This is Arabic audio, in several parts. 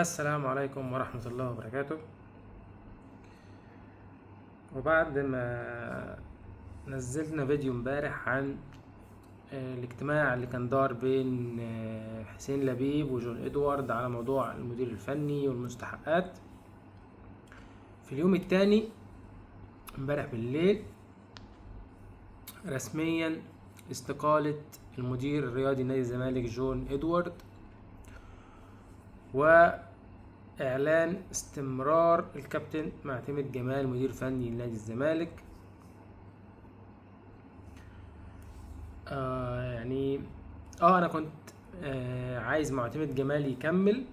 السلام عليكم ورحمة الله وبركاته. وبعد ما نزلنا فيديو امبارح عن الاجتماع اللي كان دار بين حسين لبيب وجون ادوارد على موضوع المدير الفني والمستحقات، في اليوم الثاني امبارح بالليل رسميا استقالة المدير الرياضي نادي الزمالك جون ادوارد، وإعلان استمرار الكابتن معتمد جمال مدير فني لنادي الزمالك. انا كنت عايز معتمد جمال يكمل،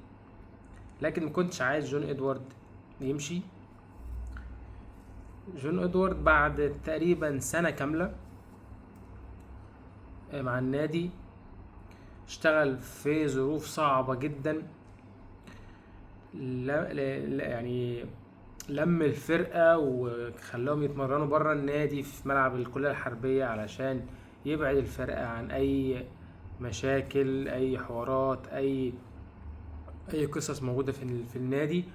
لكن ما كنتش عايز جون ادوارد يمشي. جون ادوارد بعد تقريبا سنة كاملة مع النادي اشتغل في ظروف صعبة جدا، يعني لم الفرقة وخلاهم يتمرنوا برا النادي في ملعب الكلية الحربية علشان يبعد الفرقة عن اي مشاكل، اي حوارات، اي قصص موجودة في النادي.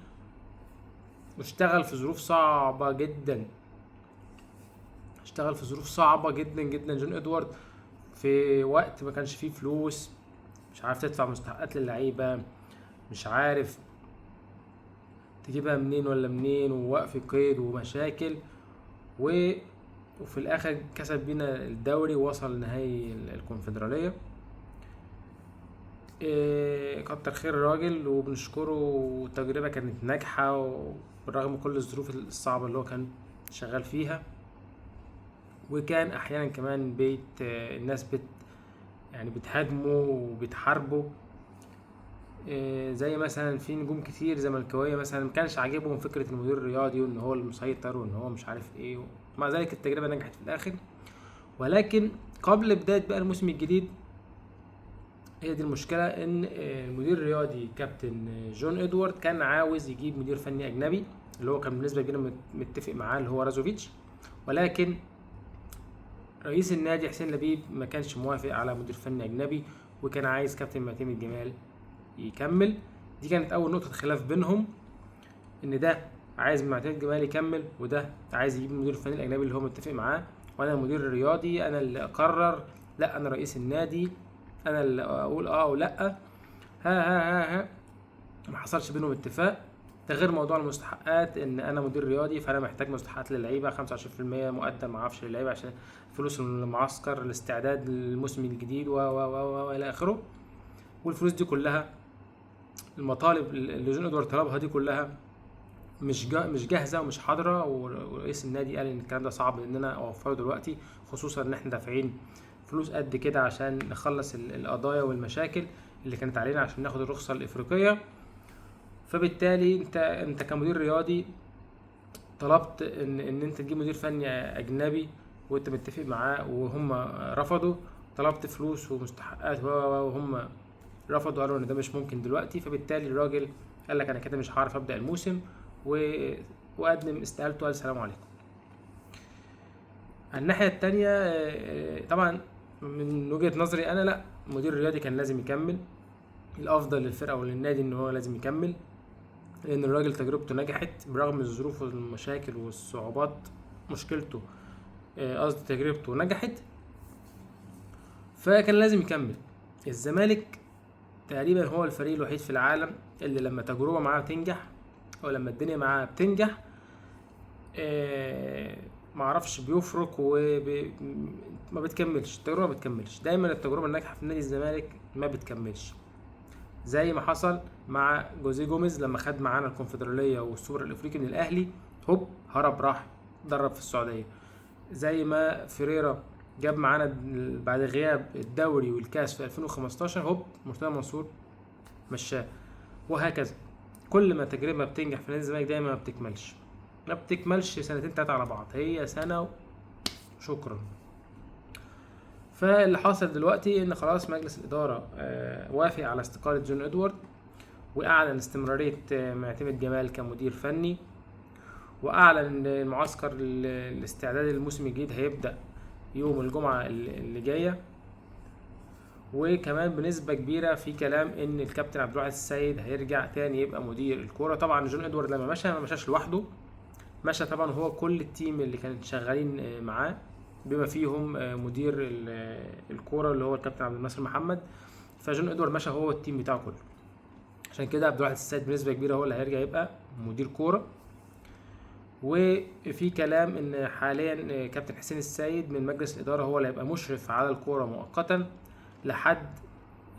واشتغل في ظروف صعبة جدا، جدا جون ادوارد في وقت ما كانش فيه فلوس، مش عارف تدفع مستحقات للعيبة، مش عارف تجيبها منين ولا منين، ووقف قيد ومشاكل وفي الاخر كسب بينا الدوري ووصل نهائي الكونفدرالية. كتر خير الراجل وبنشكره، والتجربة كانت ناجحة بالرغم كل الظروف الصعبة اللي هو كان شغال فيها. وكان احيانا كمان الناس يعني بتهاجمه وبتحاربه، زي مثلا في نجوم كتير زملكاويه مثلا ما كانش عاجبهم فكره المدير الرياضي وان هو المسيطر وان هو مش عارف ايه، ومع ذلك التجربه نجحت في الاخر. ولكن قبل بدايه بقى الموسم الجديد، هي دي المشكله، ان المدير الرياضي كابتن جون ادوارد كان عاوز يجيب مدير فني اجنبي، اللي هو كان بالنسبه كبيره متفق معاه اللي هو رازوفيتش، ولكن رئيس النادي حسين لبيب ما كانش موافق على مدير فني اجنبي، وكان عايز كابتن معتمد جمال يكمل. دي كانت اول نقطة خلاف بينهم، ان ده عايز معتمد جمال يكمل وده عايز يجيب المدير الفني الاجنبي اللي هو متفق معاه، وانا المدير الرياضي انا اللي اقرر، لا انا رئيس النادي انا اللي اقول او لا. ها ما حصلش بينهم اتفاق. ده غير موضوع المستحقات، ان انا مدير رياضي فانا محتاج مستحقات للعيبه 25% مقدم ما اعرفش للعيبه عشان فلوس المعسكر، الاستعداد للموسم الجديد و الى اخره. والفلوس دي كلها، المطالب اللي جون ادوارد طلبها دي كلها مش جاهزه ومش حاضره، ورئيس النادي قال ان الكلام ده صعب ان انا اوفره دلوقتي، خصوصا ان احنا دافعين فلوس قد كده عشان نخلص القضايا والمشاكل اللي كانت علينا عشان ناخد الرخصه الافريقيه. فبالتالي انت كمدير رياضي طلبت ان انت تجيب مدير فني اجنبي وانت متفق معاه وهم رفضوا، طلبت فلوس ومستحقات وهم رفضوا، قالوا ان ده مش ممكن دلوقتي. فبالتالي الراجل قال لك انا كده مش هعرف ابدا الموسم وقدم استقالته، قال السلام عليكم. الناحيه التانية طبعا من وجهه نظري انا، لا، المدير الرياضي كان لازم يكمل، الافضل للفرقه وللنادي ان هو لازم يكمل، لان الراجل تجربته نجحت برغم الظروف والمشاكل والصعوبات. مشكلته قصدي تجربته نجحت، فكان لازم يكمل. الزمالك تقريبا هو الفريق الوحيد في العالم اللي لما تجربة معاه بتنجح او لما الدنيا معاه بتنجح معرفش بيفرق ما بتكملش التجربة، ما بتكملش دايما. التجربة الناجحة في نادي الزمالك ما بتكملش، زي ما حصل مع جوزيه جوميز لما خد معانا الكونفدرالية والسوبر الافريقي من الاهلي، هوب هرب راح درب في السعودية. زي ما فيريرا جاب معانا بعد غياب الدوري والكاس في 2015، هوب مرتضى منصور مشاه. وهكذا كل ما تجربة بتنجح في نادي الزمالك دايما ما بتكملش سنتين تلاتة على بعض، هي سنة وشكرا. فاللي حاصل دلوقتي ان خلاص مجلس الادارة وافق على استقالة جون ادوارد، واعلن استمرارية معتمد جمال كمدير فني، واعلن ان المعسكر الاستعداد للموسم الجديد هيبدأ يوم الجمعة اللي جاية. وكمان بنسبة كبيرة في كلام ان الكابتن عبد الواحد السيد هيرجع تاني يبقى مدير الكورة. طبعا جون ادوارد لما مشى ما مشاش لوحده، مشى طبعا هو كل التيم اللي كانوا شغالين معاه، بما فيهم مدير الكورة اللي هو الكابتن عبد الناصر محمد. فجون ادوارد مشى هو التيم بتاعه كله، عشان كده عبد الواحد السيد بنسبة كبيرة هو اللي هيرجع يبقى مدير كورة. وفي كلام ان حاليا كابتن حسين السيد من مجلس الاداره هو اللي هيبقى مشرف على الكوره مؤقتا لحد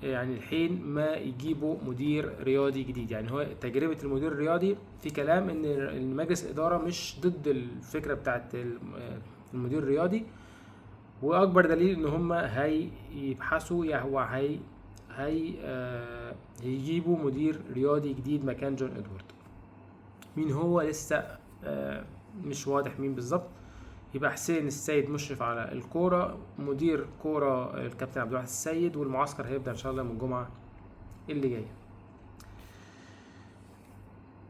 يعني الحين ما يجيبوا مدير رياضي جديد. يعني هو تجربه المدير الرياضي في كلام ان مجلس الاداره مش ضد الفكره بتاعت المدير الرياضي، واكبر دليل ان هم هيبحثوا هيجيبوا مدير رياضي جديد مكان جون ادوارد. مين هو لسه مش واضح مين بالظبط. يبقى حسين السيد مشرف على الكوره، مدير كوره الكابتن عبد الواحد السيد، والمعسكر هيبدا ان شاء الله من الجمعه اللي جايه.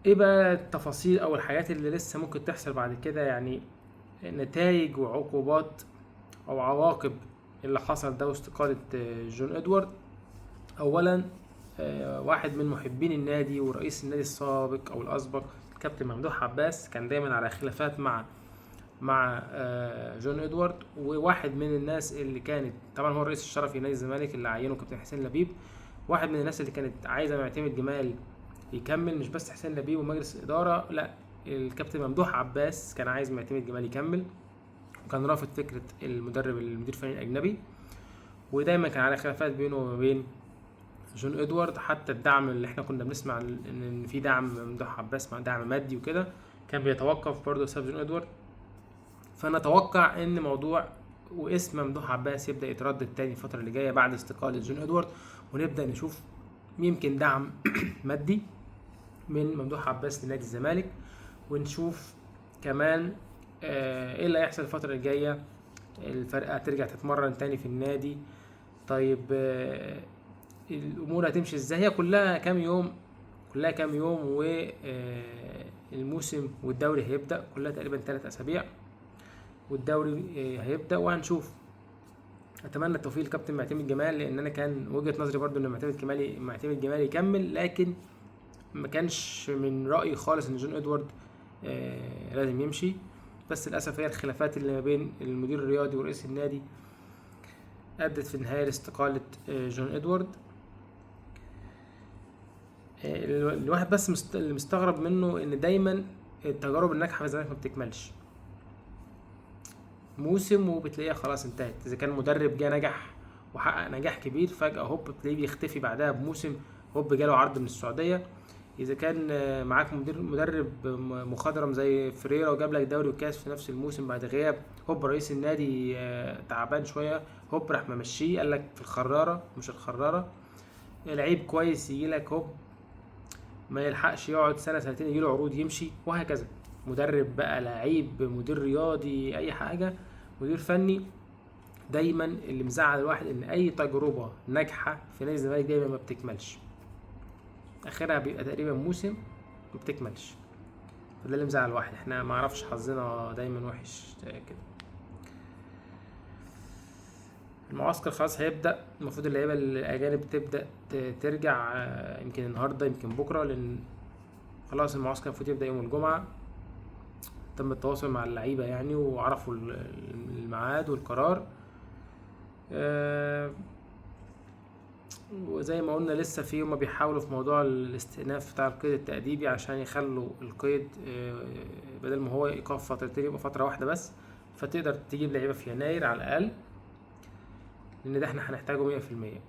ايه بقى التفاصيل او الحاجات اللي لسه ممكن تحصل بعد كده، يعني نتائج وعقوبات او عواقب اللي حصل ده واستقالة جون ادوارد. اولا واحد من محبين النادي ورئيس النادي السابق او الاسبق الكابتن ممدوح عباس كان دايما على خلافات مع جون ادوارد، وواحد من الناس اللي كانت طبعا هو الرئيس الشرفي لنادي الزمالك اللي عينه كابتن حسين لبيب. واحد من الناس اللي كانت عايزه معتمد جمال يكمل، مش بس حسين لبيب ومجلس الاداره، لا الكابتن ممدوح عباس كان عايز معتمد جمال يكمل، وكان رافض فكره المدير الفني الاجنبي، ودايما كان على خلافات بينه وما بين جون ادوارد. حتى الدعم اللي احنا كنا بنسمع ان في دعم ممدوح عباس مع دعم مادي وكده كان بيتوقف برضه بسبب جون ادوارد. فنتوقع ان موضوع واسم ممدوح عباس يبدا يتردد تاني الفتره اللي جايه بعد استقاله جون ادوارد، ونبدا نشوف يمكن دعم مادي من ممدوح عباس لنادي الزمالك، ونشوف كمان ايه اللي هيحصل الفتره الجايه. الفرقه هترجع تتمرن تاني في النادي، طيب الامور هتمشي ازاي؟ هي كلها كام يوم والموسم والدوري هيبدا، كلها تقريبا 3 اسابيع والدوري هيبدا، وهنشوف. اتمنى التوفيق للكابتن معتمد جمال، لان انا كان وجهه نظري برضو ان معتمد جمال يكمل، لكن ما كانش من رايي خالص ان جون ادوارد لازم يمشي. بس للاسف هي الخلافات اللي ما بين المدير الرياضي ورئيس النادي ادت في النهايه لاستقاله جون ادوارد. الواحد بس اللي مستغرب منه ان دايما التجارب الناجحه في الزمالك ما بتكملش موسم وبتلاقيها خلاص انتهت. اذا كان مدرب جه نجح وحقق نجاح كبير، فجاه هوب بتلاقيه بيختفي بعدها بموسم، هوب جاله عرض من السعوديه. اذا كان معاك مدرب مخضرم زي فريرا وجاب لك دوري وكاس في نفس الموسم بعد غياب، هوب رئيس النادي تعبان شويه، هوب راح ممشيه قال لك في الخراره مش الخراره. لعيب كويس يجي لك هوب ما يلحقش يقعد سنه سنتين يجي له عروض يمشي، وهكذا. مدرب بقى، لعيب، مدير رياضي، اي حاجه، مدير فني، دايما اللي مزعل الواحد ان اي تجربه ناجحه في نادي الزمالك دايما ما بتكملش، اخرها بيبقى تقريبا موسم ما بتكملش. فده اللي مزعل الواحد، احنا ما عرفش حظنا دايما وحش كده. المعسكر خلاص هيبدا، المفروض اللعيبه الاجانب تبدا ترجع يمكن النهارده يمكن بكره، لان خلاص المعسكر المفروض يبدا يوم الجمعه. تم التواصل مع اللعيبه يعني وعرفوا الميعاد والقرار. وزي ما قلنا لسه في هما بيحاولوا في موضوع الاستئناف بتاع القيد التأديبي عشان يخلوا القيد بدل ما هو ايقاف فترتين يبقى فتره واحده بس، فتقدر تجيب لعيبه في يناير على الاقل، لان ده احنا هنحتاجه 100%.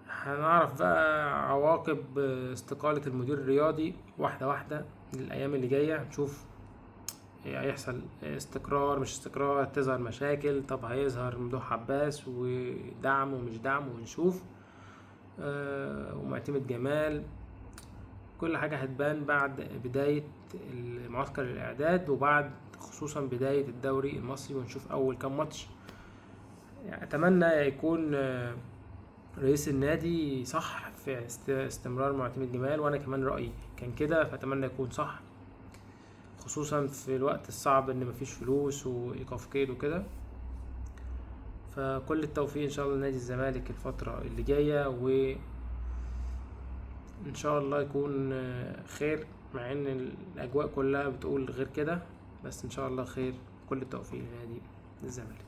هنعرف بقى عواقب استقالة المدير الرياضي واحدة واحدة للأيام اللي جاية، نشوف هيحصل استقرار مش استقرار، تظهر مشاكل، طب هيظهر ممدوح عباس ودعم ومش دعم، ونشوف ومعتمد جمال. كل حاجة هتبان بعد بداية المعسكر الإعداد، وبعد خصوصا بداية الدوري المصري، ونشوف أول كام ماتش. يعني أتمنى يكون رئيس النادي صح في استمرار معتمد جمال، وانا كمان رأيي كان كده، فاتمنى يكون صح، خصوصا في الوقت الصعب ان مفيش فلوس وايقاف قيد وكده. فكل التوفيق ان شاء الله لنادي الزمالك الفترة اللي جاية، وان شاء الله يكون خير، مع ان الاجواء كلها بتقول غير كده، بس ان شاء الله خير. كل التوفيق لنادي الزمالك.